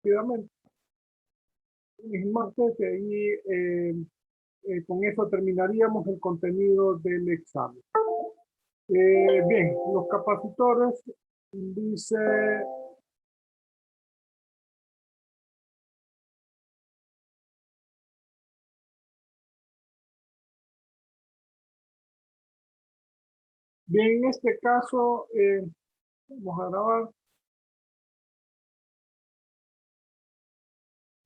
rápidamente mis martes y ahí con eso terminaríamos el contenido del examen. Bien, los capacitores, dice, bien, en este caso, vamos a grabar.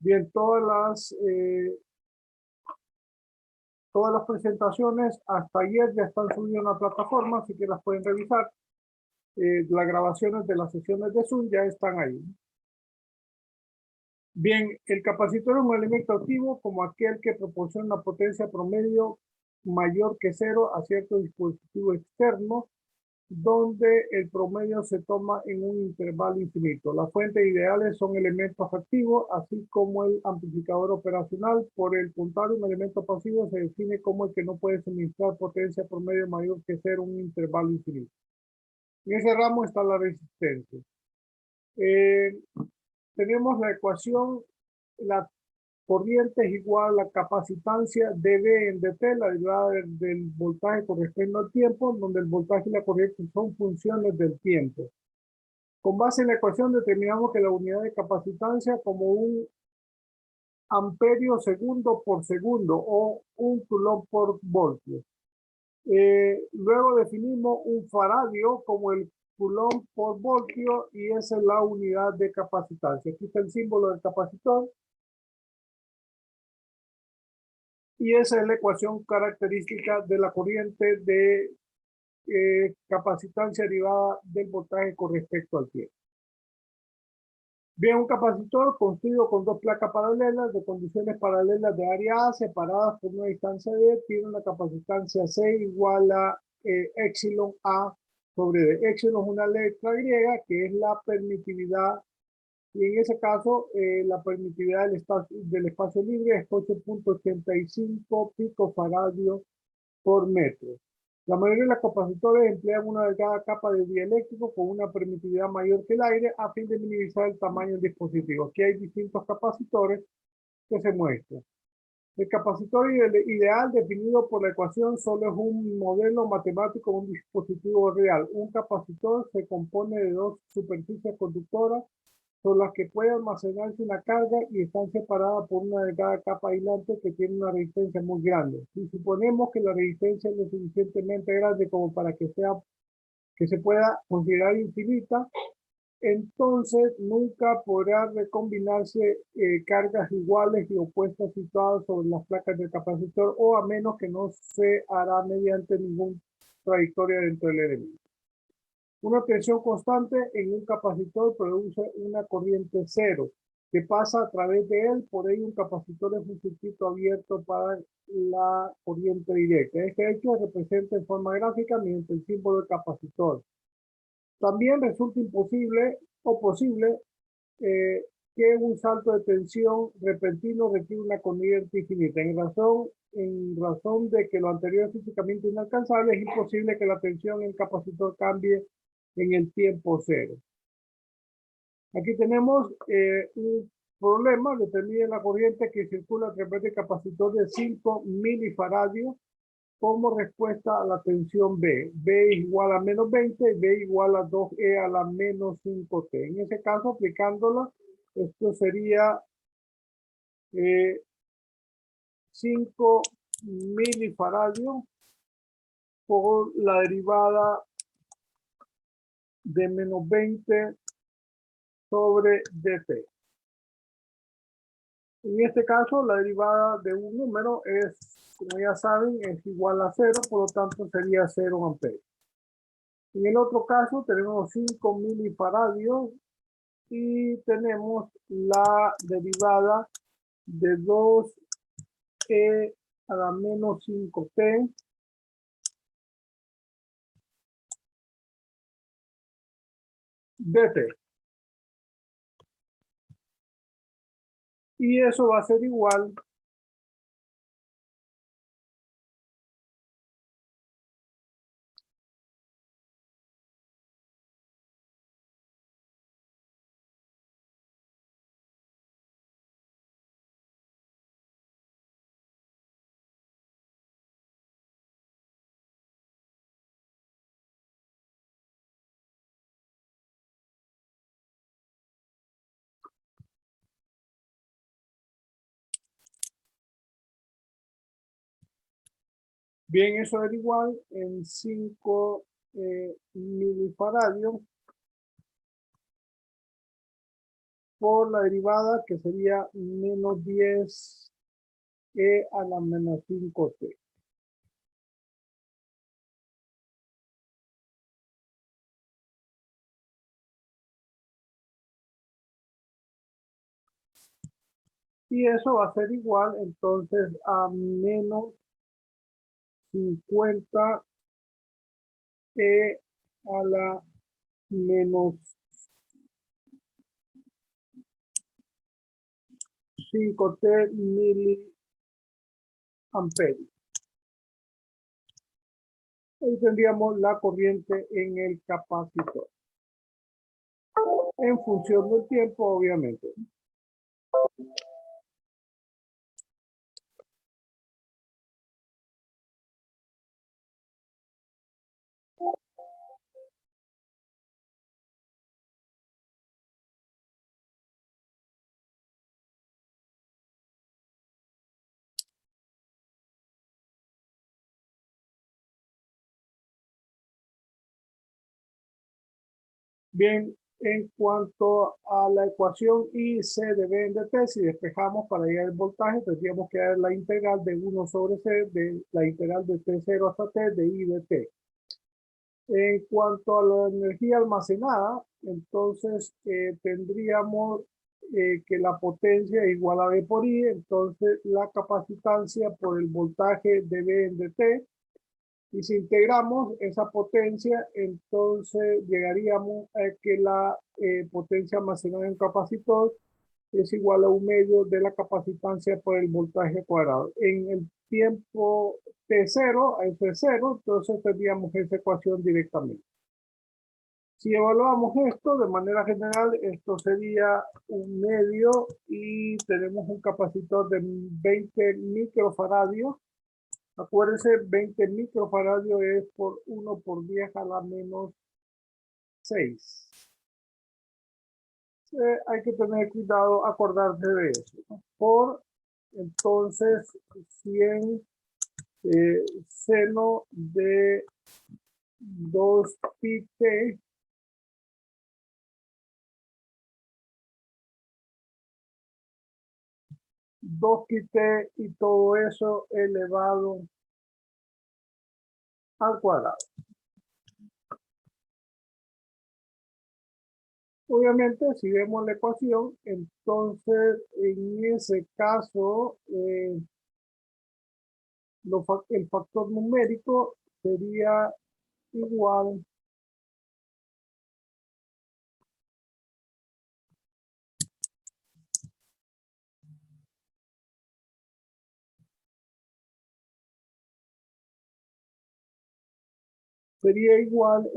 Bien, todas las presentaciones hasta ayer ya están subidas en la plataforma, así que las pueden revisar. Las grabaciones de las sesiones de Zoom ya están ahí. Bien, el capacitor es un elemento activo como aquel que proporciona una potencia promedio mayor que cero a cierto dispositivo externo, donde el promedio se toma en un intervalo infinito. Las fuentes ideales son elementos activos, así como el amplificador operacional. Por el contrario, un elemento pasivo se define como el que no puede suministrar potencia promedio mayor que cero en un intervalo infinito. En ese ramo está la resistencia. Tenemos la ecuación, la corriente es igual a la capacitancia dB en dt, la derivada del voltaje corresponde al tiempo, donde el voltaje y la corriente son funciones del tiempo. Con base en la ecuación determinamos que la unidad de capacitancia como un amperio segundo por segundo o un coulomb por voltio. Luego definimos un faradio como el coulomb por voltio y esa es la unidad de capacitancia. Aquí está el símbolo del capacitor. Y esa es la ecuación característica de la corriente de capacitancia derivada del voltaje con respecto al tiempo. Bien, un capacitor construido con dos placas paralelas de condiciones paralelas de área A separadas por una distancia D tiene una capacitancia C igual a epsilon A sobre D. Epsilon es una letra griega que es la permitividad y en ese caso la permitividad del espacio libre es 8.85 picofaradios por metro. La mayoría de los capacitores emplean una delgada capa de dieléctrico con una permitividad mayor que el aire a fin de minimizar el tamaño del dispositivo. Aquí hay distintos capacitores que se muestran. El capacitor ideal definido por la ecuación solo es un modelo matemático de un dispositivo real. Un capacitor se compone de dos superficies conductoras sobre las que puede almacenarse una carga y están separadas por una delgada capa aislante que tiene una resistencia muy grande. Si suponemos que la resistencia es lo suficientemente grande como para que se pueda considerar infinita, entonces nunca podrá recombinarse cargas iguales y opuestas situadas sobre las placas del capacitor o a menos que no se hará mediante ninguna trayectoria dentro del elemento. Una tensión constante en un capacitor produce una corriente cero que pasa a través de él, por ello un capacitor es un circuito abierto para la corriente directa. Este hecho se representa en forma gráfica mediante el símbolo del capacitor. También resulta imposible o posible que un salto de tensión repentino requiere una corriente infinita. En razón de que lo anterior es físicamente inalcanzable, es imposible que la tensión en el capacitor cambie en el tiempo cero. Aquí tenemos un problema, determina la corriente que circula a través del capacitor de 5 milifaradios como respuesta a la tensión B. B igual a menos 20 y B igual a 2E a la menos 5T. En ese caso, aplicándola, esto sería 5 milifaradios por la derivada de menos 20 sobre dt. En este caso, la derivada de un número es, como ya saben, es igual a 0, por lo tanto sería 0 amperios. En el otro caso, tenemos 5 milifaradios y tenemos la derivada de 2e a la menos 5t dt. Y eso va a ser igual Bien, eso era igual en 5 milifaradios por la derivada que sería menos 10 a la menos 5t. Y eso va a ser igual entonces a menos 50 a la menos 5t miliamperios. Ahí tendríamos la corriente en el capacitor. En función del tiempo, obviamente. Bien, en cuanto a la ecuación IC de B en DT, si despejamos para llegar al voltaje, tendríamos que dar la integral de 1 sobre C, de la integral de T0 hasta T, de I de T. En cuanto a la energía almacenada, entonces tendríamos que la potencia es igual a B por I, entonces la capacitancia por el voltaje de B en DT. Y si integramos esa potencia, entonces llegaríamos a que la potencia almacenada en un capacitor es igual a 1/2 de la capacitancia por el voltaje cuadrado. En el tiempo T0, a eso es 0, entonces tendríamos esa ecuación directamente. Si evaluamos esto de manera general, esto sería 1/2 y tenemos un capacitor de 20 microfaradios. Acuérdense, 20 microfaradios es por 1 por 10 a la menos 6. Hay que tener cuidado, acordarse de eso, ¿no? Por, entonces, 100 seno de 2 pi t y todo eso elevado al cuadrado. Obviamente, si vemos la ecuación, entonces en ese caso el factor numérico sería igual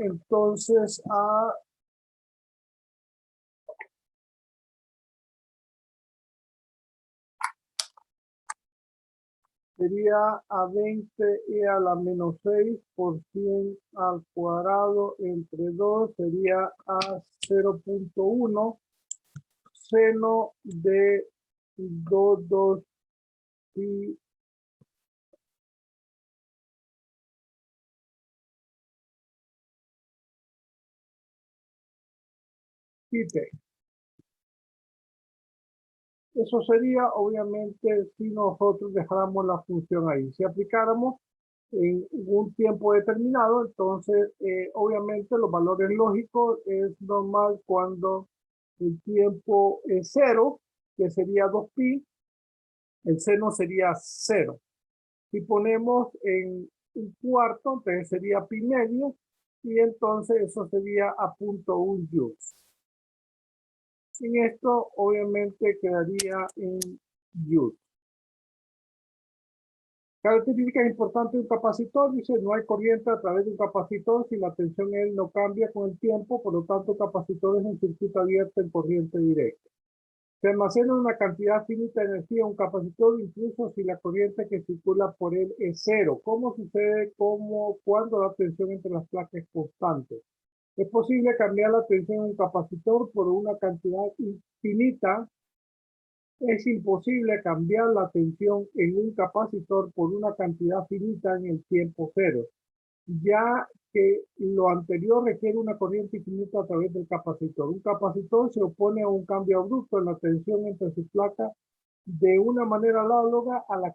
entonces a sería a 20 a la menos 6 por 100 al cuadrado entre 2 sería a 0.1 seno de 2 pi t. Eso sería, obviamente, si nosotros dejáramos la función ahí. Si aplicáramos en un tiempo determinado, entonces, obviamente, los valores lógicos es normal cuando el tiempo es 0, que sería 2pi, el seno sería 0. Si ponemos en un cuarto, entonces sería pi medio, y entonces eso sería a 0.1 joules. Sin esto, obviamente, quedaría en joules. Características importantes de un capacitor, dice, no hay corriente a través de un capacitor si la tensión en él no cambia con el tiempo, por lo tanto, el capacitor es un circuito abierto en corriente directa. Se almacena una cantidad finita de energía en un capacitor, incluso si la corriente que circula por él es 0. ¿Cómo sucede cuando la tensión entre las placas es constante? Es posible cambiar la tensión en un capacitor por una cantidad infinita Es imposible cambiar la tensión en un capacitor por una cantidad finita en el tiempo cero, ya que lo anterior requiere una corriente infinita a través del capacitor. Un capacitor se opone a un cambio abrupto en la tensión entre sus placas de una manera análoga a la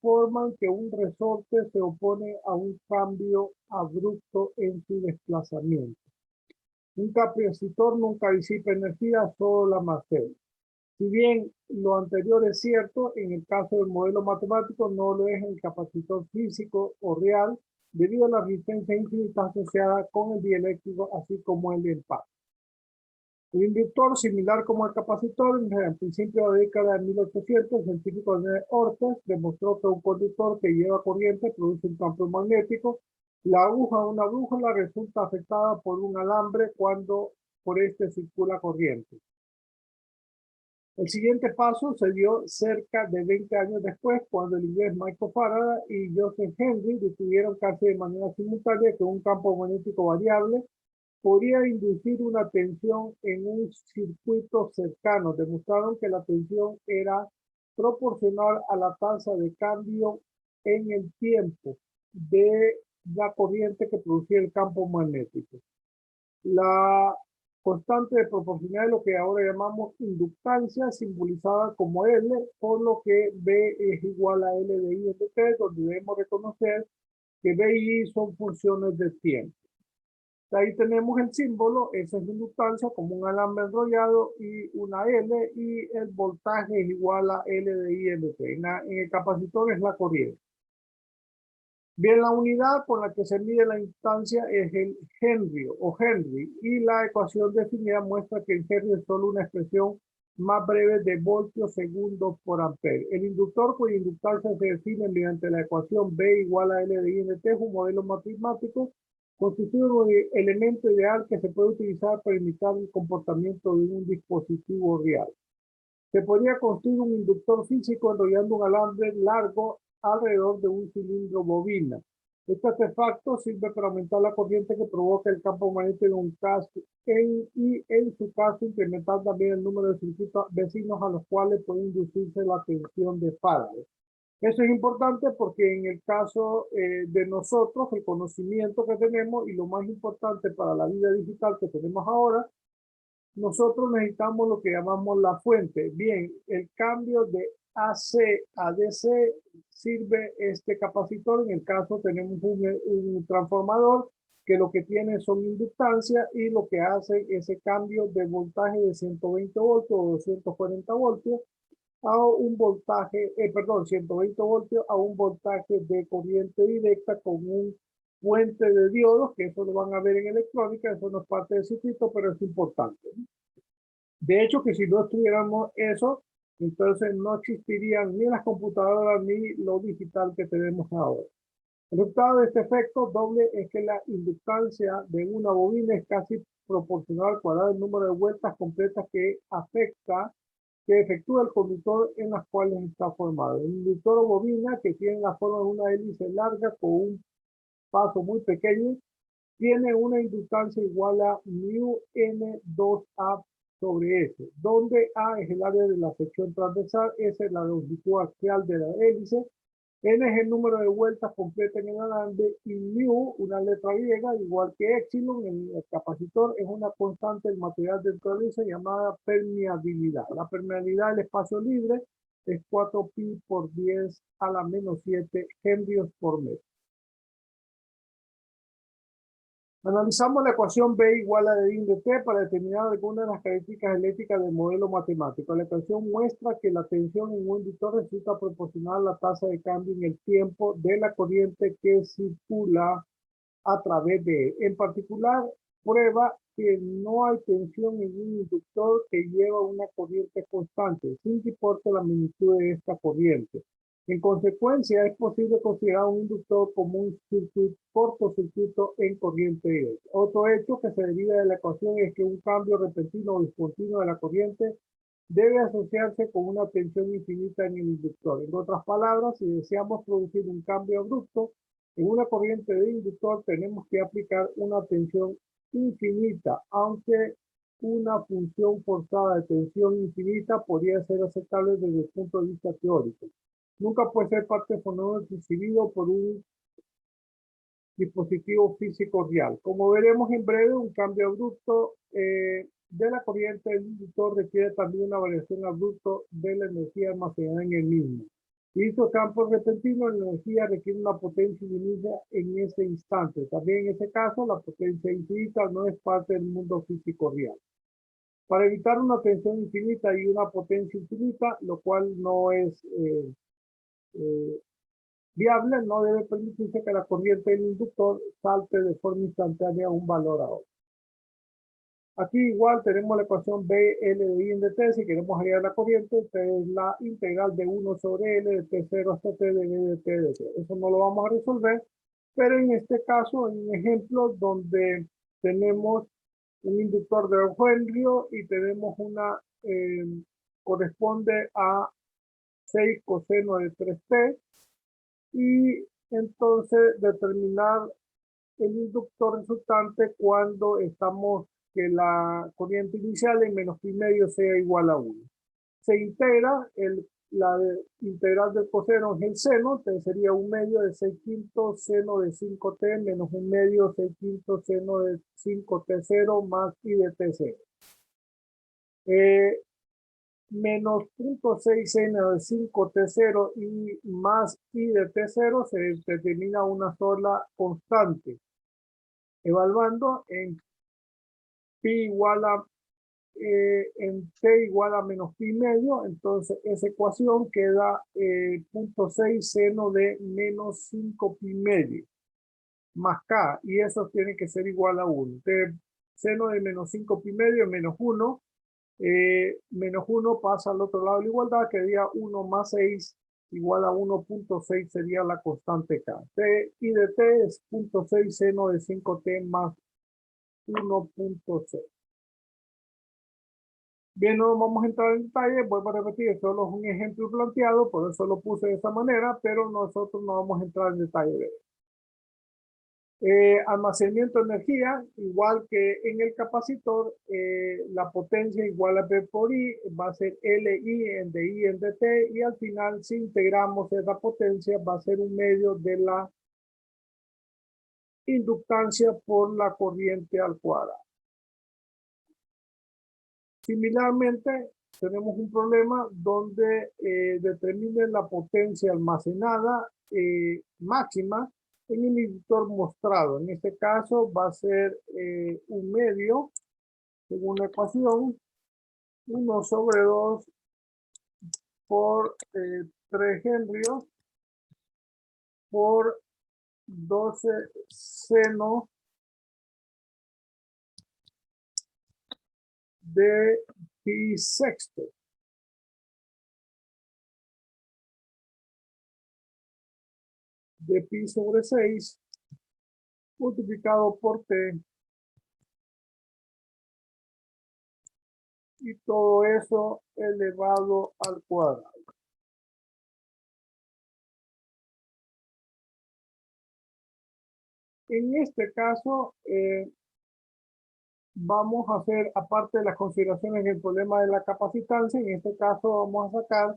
forma en que un resorte se opone a un cambio abrupto en su desplazamiento. Un capacitor nunca disipa energía, solo la almacena. Si bien lo anterior es cierto, en el caso del modelo matemático no lo es en el capacitor físico o real, debido a la resistencia infinita asociada con el dieléctrico, así como el impacto. El inductor, similar como el capacitor, en el principio de la década de 1800, el científico de Ortes demostró que un conductor que lleva corriente produce un campo magnético. La aguja de una brújula resulta afectada por un alambre cuando por este circula corriente. El siguiente paso se dio cerca de 20 años después, cuando el inglés Michael Faraday y Joseph Henry descubrieron casi de manera simultánea que un campo magnético variable podría inducir una tensión en un circuito cercano. Demostraron que la tensión era proporcional a la tasa de cambio en el tiempo de la corriente que producía el campo magnético. La constante de proporcionalidad es lo que ahora llamamos inductancia, simbolizada como L, por lo que B es igual a L de I de T, donde debemos reconocer que B y I son funciones de tiempo. Ahí tenemos el símbolo, esa es la inductancia como un alambre enrollado y una L, y el voltaje es igual a L de I de T. En el capacitor es la corriente. Bien, la unidad con la que se mide la instancia es el Henry y la ecuación definida muestra que el Henry es solo una expresión más breve de voltios segundos por ampere. El inductor cuya inductancia se define mediante la ecuación B igual a L de I en T es un modelo matemático, constituye un elemento ideal que se puede utilizar para imitar el comportamiento de un dispositivo real. Se podría construir un inductor físico enrollando un alambre largo alrededor de un cilindro bobina. Este artefacto sirve para aumentar la corriente que provoca el campo magnético en un caso y en su caso incrementar también el número de circuitos vecinos a los cuales puede inducirse la tensión de Faraday. Eso es importante porque en el caso de nosotros, el conocimiento que tenemos y lo más importante para la vida digital que tenemos ahora, nosotros necesitamos lo que llamamos la fuente. Bien, el cambio de AC a DC sirve este capacitor. En el caso tenemos un transformador que lo que tiene son inductancias y lo que hace ese cambio de voltaje de 120 voltios o 240 voltios a un voltaje, 120 voltios a un voltaje de corriente directa con un puente de diodos, que eso lo van a ver en electrónica, eso no es parte del circuito, pero es importante. De hecho, que si no estuviéramos eso, entonces no existirían ni las computadoras ni lo digital que tenemos ahora. El resultado de este efecto doble es que la inductancia de una bobina es casi proporcional al cuadrado del número de vueltas completas que efectúa el conductor en las cuales está formado. El inductor o bobina, que tiene la forma de una hélice larga con un paso muy pequeño, tiene una inductancia igual a mu N2A sobre S, donde A es el área de la sección transversal, S es la longitud axial de la hélice, N es el número de vueltas completas en el alambre y mu, una letra griega, igual que epsilon en el capacitor, es una constante del material del hélice llamada permeabilidad. La permeabilidad del espacio libre es 4pi por 10 a la menos 7 henrios por metro. Analizamos la ecuación B igual a de I de T para determinar algunas de las características eléctricas del modelo matemático. La ecuación muestra que la tensión en un inductor resulta proporcional a la tasa de cambio en el tiempo de la corriente que circula a través de él. En particular, prueba que no hay tensión en un inductor que lleva una corriente constante, sin que importe la magnitud de esta corriente. En consecuencia, es posible considerar un inductor como un cortocircuito en corriente directa. Otro hecho que se deriva de la ecuación es que un cambio repentino o discontinuo de la corriente debe asociarse con una tensión infinita en el inductor. En otras palabras, si deseamos producir un cambio abrupto en una corriente de inductor, tenemos que aplicar una tensión infinita, aunque una función forzada de tensión infinita podría ser aceptable desde el punto de vista teórico. Nunca puede ser parte del fenómeno percibido por un dispositivo físico real. Como veremos en breve, un cambio abrupto de la corriente del inductor requiere también una variación abrupta de la energía almacenada en el mismo. Y estos campos repentinos, la energía requiere una potencia infinita en ese instante. También en ese caso, la potencia infinita no es parte del mundo físico real. Para evitar una tensión infinita y una potencia infinita, lo cual no es eh, viable, no debe permitirse que la corriente del inductor salte de forma instantánea un valor a otro. Aquí igual tenemos la ecuación B, L de I en dt. Si queremos hallar la corriente, esta es la integral de 1 sobre L de T0 hasta T de B de T de T. Eso no lo vamos a resolver, pero en este caso, en un ejemplo donde tenemos un inductor de Henry y tenemos una, corresponde a 6 coseno de 3t, y entonces determinar el inductor resultante cuando estamos que la corriente inicial en menos pi medio sea igual a 1. Se integra, la integral del coseno es el seno, entonces sería 1/2 de 6 quintos seno de 5t menos 1/2 6 quintos seno de 5t0 más i de t0. Menos 0.6 seno de 5t0 y más i de t0 se determina una sola constante, evaluando en pi igual a en t igual a menos pi medio. Entonces esa ecuación queda 0.6 seno de menos 5 pi medio más k, y eso tiene que ser igual a 1. Entonces, seno de menos 5 pi medio es menos 1. Menos 1 pasa al otro lado de la igualdad, que sería 1 más 6 igual a 1.6, sería la constante k. T y de t es 0.6 seno de 5t más 1.6. Bien, no vamos a entrar en detalle, vuelvo a repetir, solo es un ejemplo planteado, por eso lo puse de esa manera, pero nosotros no vamos a entrar en detalle de eso. Almacenamiento de energía, igual que en el capacitor, la potencia igual a P por I, va a ser LI en de I en dt, y al final, si integramos esa potencia, va a ser un medio de la inductancia por la corriente al cuadrado. Similarmente, tenemos un problema donde determine la potencia almacenada máxima en el inductor mostrado. En este caso va a ser un medio, según la ecuación, 1 sobre 2 por 3 henrios por 12 seno de pi sexto. De pi sobre 6 multiplicado por t, y todo eso elevado al cuadrado. En este caso, vamos a hacer, aparte de las consideraciones del problema de la capacitancia, en este caso vamos a sacar,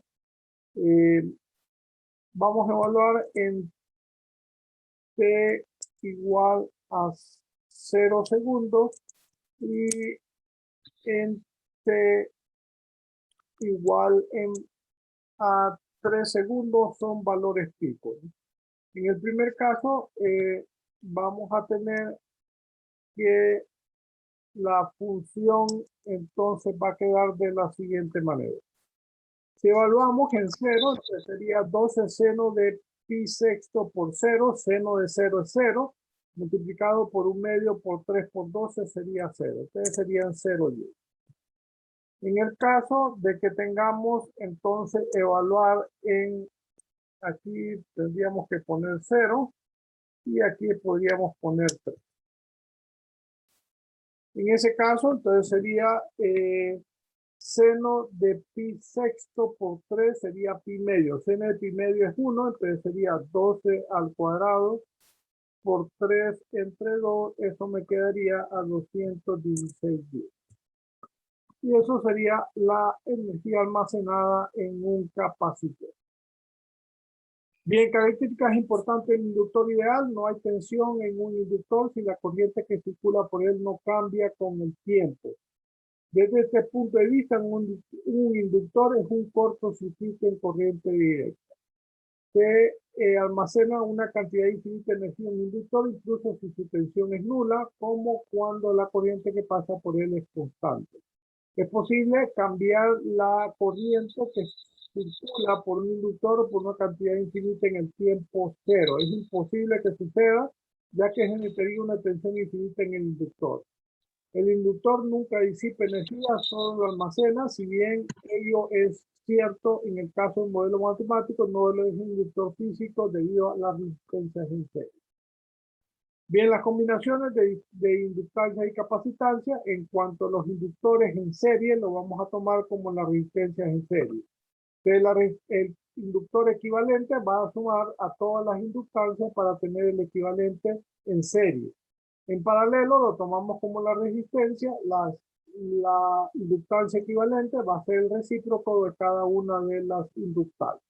vamos a evaluar en t igual a 0 segundos y en t igual a 3 segundos son valores picos. En el primer caso, vamos a tener que la función entonces va a quedar de la siguiente manera. Si evaluamos en 0, sería 12 seno de pi sexto por 0, seno de 0 es 0, multiplicado por 1/2 por 3 por 12 sería 0. Entonces serían 0 y 1. En el caso de que tengamos entonces evaluar en, aquí tendríamos que poner 0 y aquí podríamos poner 3. En ese caso, entonces sería seno de pi sexto por 3 sería pi medio. Seno de pi medio es 1, entonces sería 12 al cuadrado por 3 entre 2. Eso me quedaría a 216. Y eso sería la energía almacenada en un capacitor. Bien, características importantes del inductor ideal. No hay tensión en un inductor si la corriente que circula por él no cambia con el tiempo. Desde este punto de vista, un inductor es un cortocircuito en corriente directa. Se almacena una cantidad infinita de energía en un inductor, incluso si su tensión es nula, como cuando la corriente que pasa por él es constante. Es posible cambiar la corriente que circula por un inductor por una cantidad infinita en el tiempo cero. Es imposible que suceda, ya que generaría una tensión infinita en el inductor. El inductor nunca disipa energía, solo lo almacena, si bien ello es cierto en el caso del modelo matemático, no lo es un inductor físico debido a las resistencias en serie. Bien, las combinaciones de inductancia y capacitancia, en cuanto a los inductores en serie, lo vamos a tomar como las resistencias en serie. El inductor equivalente va a sumar a todas las inductancias para tener el equivalente en serie. En paralelo lo tomamos como la resistencia, la inductancia equivalente va a ser el recíproco de cada una de las inductancias.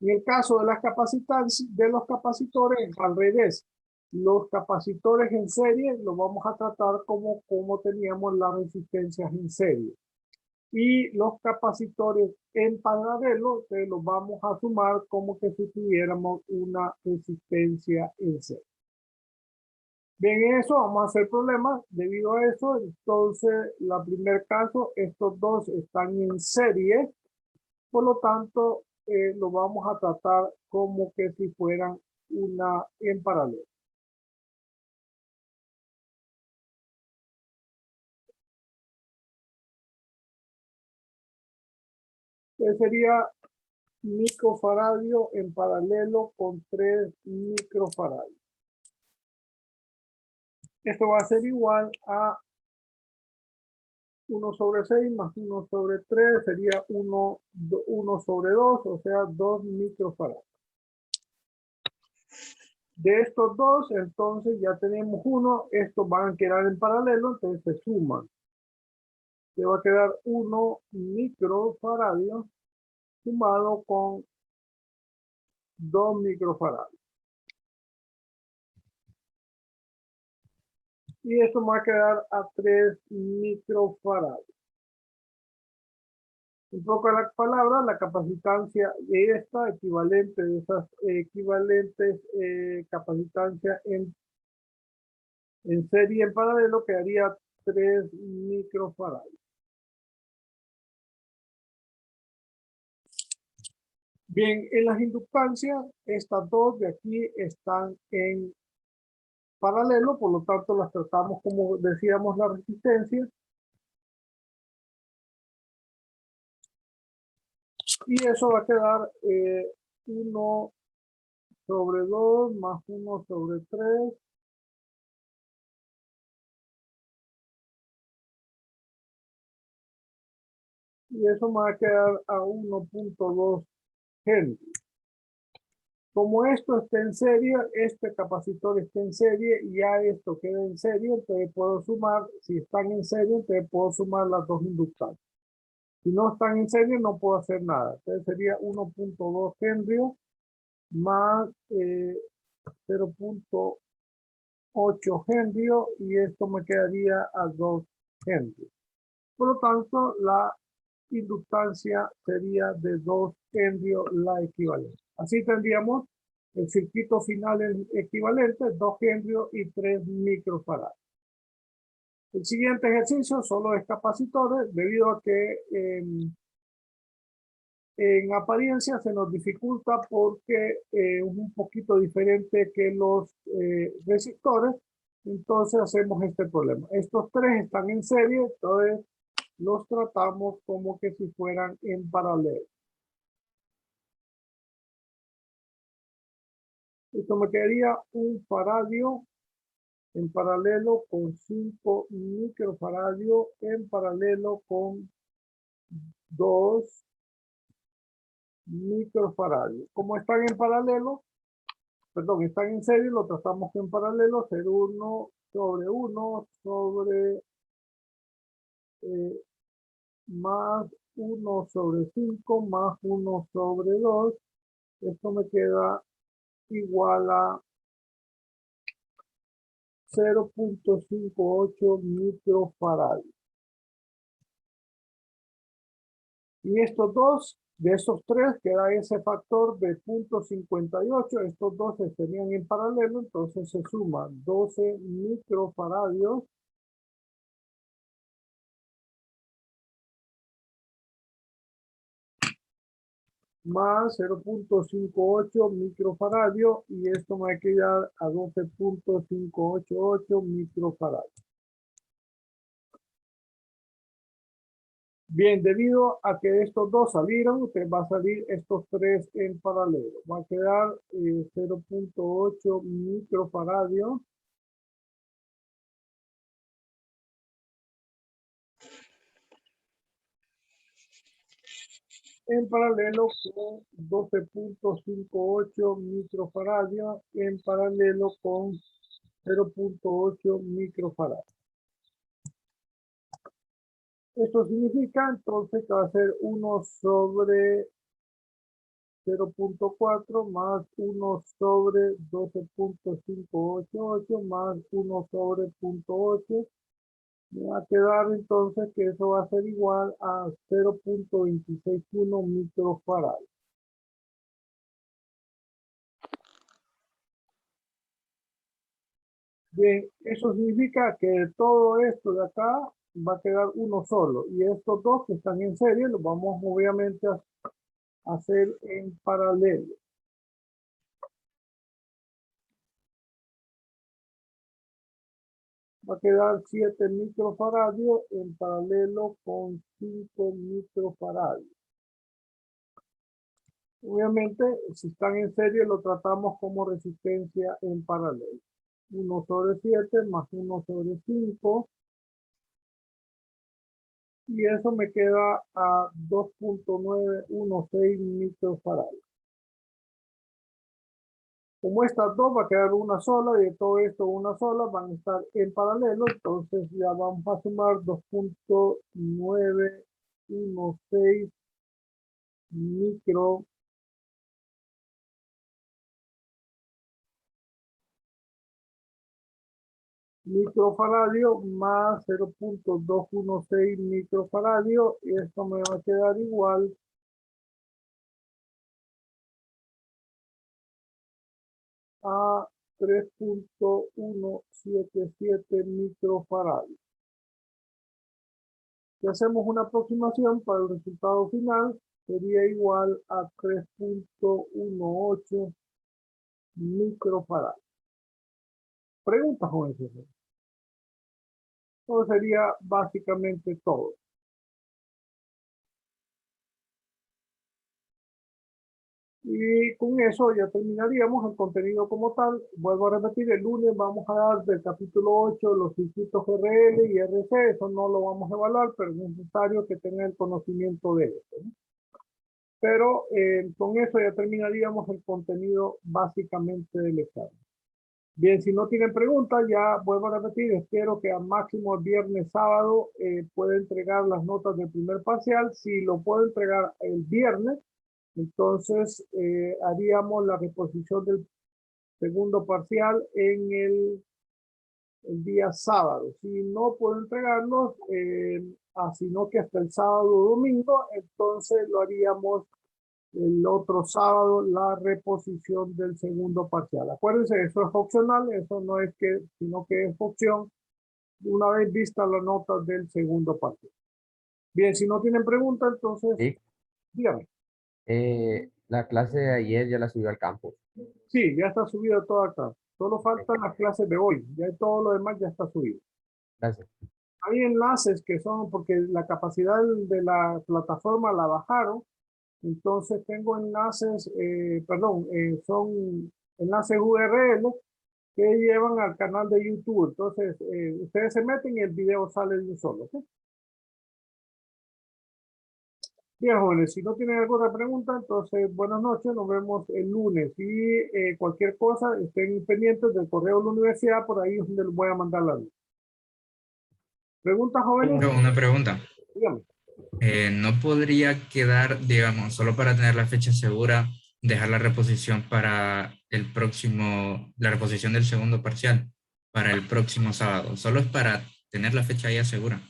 En el caso de las capacitancias, de los capacitores, al revés. Los capacitores en serie los vamos a tratar como teníamos las resistencias en serie. Y los capacitores en paralelo los vamos a sumar como que si tuviéramos una resistencia en serie. Bien, en eso vamos a hacer problemas debido a eso. Entonces, el primer caso, estos dos están en serie, por lo tanto, lo vamos a tratar como que si fueran una en paralelo. Sería microfaradio en paralelo con 3 microfaradios. Esto va a ser igual a 1 sobre 6 más 1 sobre 3 sería 1 sobre 2, o sea, 2 microfaradios. De estos dos, entonces ya tenemos uno, estos van a quedar en paralelo, entonces se suman. Se va a quedar 1 microfaradio sumado con 2 microfaradios. Y esto va a quedar a 3 microfaradios. Un poco la palabra, la capacitancia de esta equivalente de esas equivalentes capacitancia en serie en paralelo quedaría 3 microfaradios. Bien, en las inductancias, estas dos de aquí están en paralelo, por lo tanto las tratamos como decíamos la resistencia. Y eso va a quedar 1 sobre 2 más 1 sobre 3. Y eso me va a quedar a 1.2 Henry. Como esto está en serie, este capacitor está en serie y ya esto queda en serie, entonces puedo sumar, si están en serie, entonces puedo sumar las dos inductancias. Si no están en serie, no puedo hacer nada. Entonces sería 1.2 Henry más 0.8 Henry y esto me quedaría a 2 Henry. Por lo tanto, la inductancia sería de 2 Henry la equivalente. Así tendríamos el circuito final equivalente, 2 Henry y 3 microfarads. El siguiente ejercicio solo es capacitores, debido a que en apariencia se nos dificulta porque es un poquito diferente que los resistores, entonces hacemos este problema. Estos tres están en serie, entonces los tratamos como que si fueran en paralelo. Esto me quedaría un faradio en paralelo con 5 microfaradios en paralelo con 2 microfaradios. Como están en paralelo, perdón, están en serie, lo tratamos en paralelo, ser 1 sobre 1 sobre más 1/5 más 1/2. Esto me queda igual a 0.58 microfarads. Y estos dos, de esos tres, queda ese factor de 0.58. Estos dos se tenían en paralelo, entonces se suman 12 microfaradios más 0.58 microfaradio, y esto me va a quedar a 12.588 microfaradio. Bien, debido a que estos dos salieron, usted va a salir estos tres en paralelo. Va a quedar 0.8 microfaradio en paralelo con 12.58 microfaradio en paralelo con 0.8 microfaradio. Esto significa entonces que va a ser 1 sobre 0.4 más 1 sobre 12.588 más 1 sobre 0.8. Me va a quedar entonces que eso va a ser igual a 0.261 microfarad. Bien, eso significa que de todo esto de acá va a quedar uno solo. Y estos dos que están en serie los vamos obviamente a hacer en paralelo. Va a quedar 7 microfaradios en paralelo con 5 microfaradios. Obviamente, si están en serie, lo tratamos como resistencia en paralelo. 1 sobre 7 más 1 sobre 5. Y eso me queda a 2.916 microfaradios. Como estas dos va a quedar una sola y de todo esto una sola van a estar en paralelo, entonces ya vamos a sumar 2.916 microfaradio más 0.216 microfaradio, y esto me va a quedar igual a 3.177 microfaradio. Si hacemos una aproximación para el resultado final, sería igual a 3.18 microfarad. Preguntas con eso. Eso sería básicamente todo. Y con eso ya terminaríamos el contenido como tal. Vuelvo a repetir, el lunes vamos a dar del capítulo 8 los circuitos RL y RC. Eso no lo vamos a evaluar, pero es necesario que tengan el conocimiento de eso, ¿no? Pero con eso ya terminaríamos el contenido básicamente del examen. Bien, si no tienen preguntas, ya vuelvo a repetir, espero que a máximo el viernes, sábado, pueda entregar las notas del primer parcial. Si lo puedo entregar el viernes, entonces haríamos la reposición del segundo parcial en el día sábado. Si no puedo entregarlos, sino que hasta el sábado o domingo, entonces lo haríamos el otro sábado, la reposición del segundo parcial. Acuérdense, eso es opcional, eso no es que, sino que es opción una vez vista la nota del segundo parcial. Bien, si no tienen preguntas, entonces, Sí, dígame. la clase de ayer ya la subió al campo. Sí, ya está subido todo acá. Solo faltan las clases de hoy. Ya todo lo demás ya está subido. Gracias. Hay enlaces que son porque la capacidad de la plataforma la bajaron. Entonces tengo enlaces, son enlaces URL que llevan al canal de YouTube. Entonces, ustedes se meten y el video sale de un solo. ¿Sí? Bien, jóvenes, si no tienen alguna pregunta, entonces buenas noches, nos vemos el lunes. Y cualquier cosa, estén pendientes del correo de la universidad, por ahí es donde les voy a mandar la luz. ¿Preguntas, jóvenes? Pero una pregunta. Dígame. ¿No podría quedar, digamos, solo para tener la fecha segura, dejar la reposición para el próximo, la reposición del segundo parcial para el próximo sábado? Solo es para tener la fecha ya segura.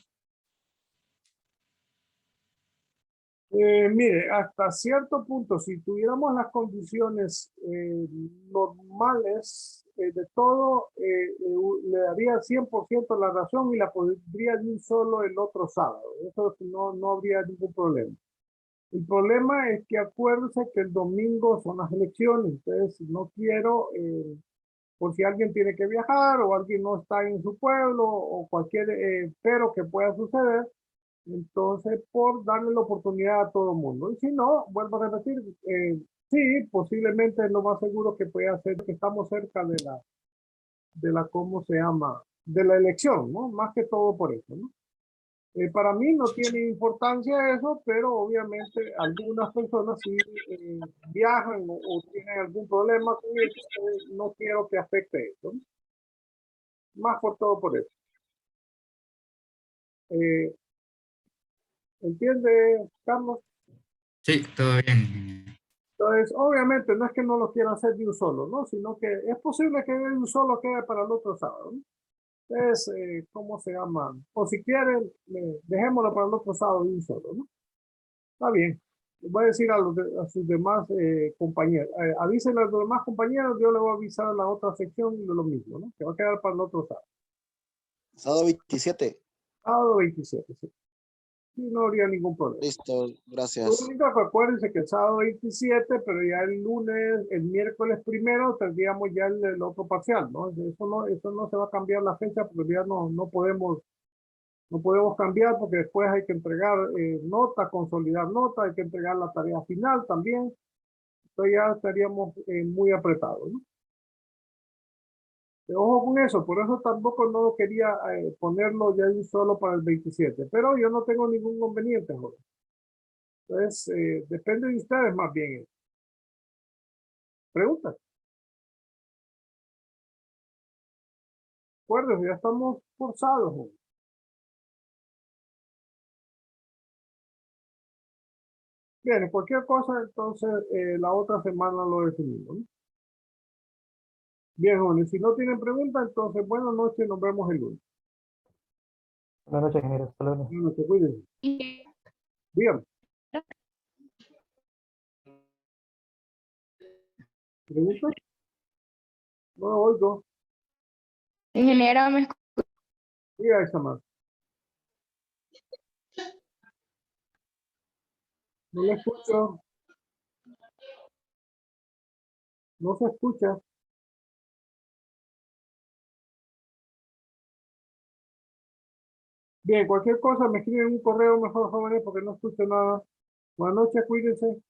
Mire, hasta cierto punto, si tuviéramos las condiciones normales de todo, le daría 100% la razón y la podría de un solo el otro sábado. Eso no habría ningún problema. El problema es que acuérdense que el domingo son las elecciones, entonces no quiero, por si alguien tiene que viajar o alguien no está en su pueblo o cualquier pero que pueda suceder, entonces por darle la oportunidad a todo el mundo. Y si no, vuelvo a repetir, sí, posiblemente es lo más seguro que puede ser que estamos cerca ¿cómo se llama? De la elección, ¿no? Más que todo por eso, ¿no? Para mí no tiene importancia eso, pero obviamente algunas personas sí viajan o tienen algún problema con eso, no quiero que afecte eso, ¿no? Más por todo por eso. Eh, ¿Entiende, Carlos? Sí, todo bien. Entonces, obviamente no es que no lo quieran hacer de un solo, ¿no? Sino que es posible que de un solo quede para el otro sábado, ¿no? Entonces, ¿cómo se llama? O si quieren, dejémoslo para el otro sábado de un solo, ¿no? Está bien. Voy a decir a sus demás compañeros. Avísenle a los demás compañeros, yo le voy a avisar a la otra sección de lo mismo, ¿no? Que va a quedar para el otro sábado. Sábado 27. Sábado 27, sí. Sí, no habría ningún problema. Listo, Lo gracias. único que acuérdense que el sábado 27, pero ya el lunes, el miércoles primero, tendríamos ya el otro parcial, ¿no? Eso no se va a cambiar la fecha porque ya no podemos cambiar porque después hay que entregar nota, consolidar nota, hay que entregar la tarea final también. Entonces ya estaríamos muy apretados, ¿no? Ojo con eso, por eso tampoco no quería ponerlo ya de un solo para el 27, pero yo no tengo ningún inconveniente, joven. Entonces, depende de ustedes más bien. Preguntas. Acuérdense, ya estamos forzados, joven. Bien, cualquier cosa, entonces la otra semana lo definimos, ¿no? Bien, jóvenes, si no tienen preguntas, entonces buenas noches, nos vemos el lunes. Buenas noches, ingeniero. Hasta luego. Buenas noches, cuídense. Dígame, ¿preguntas? No lo oigo. Ingeniero, me Diga esa más. No le escucho. No se escucha. Bien, cualquier cosa me escriben un correo mejor, jóvenes, porque no escucho nada. Buenas noches, cuídense.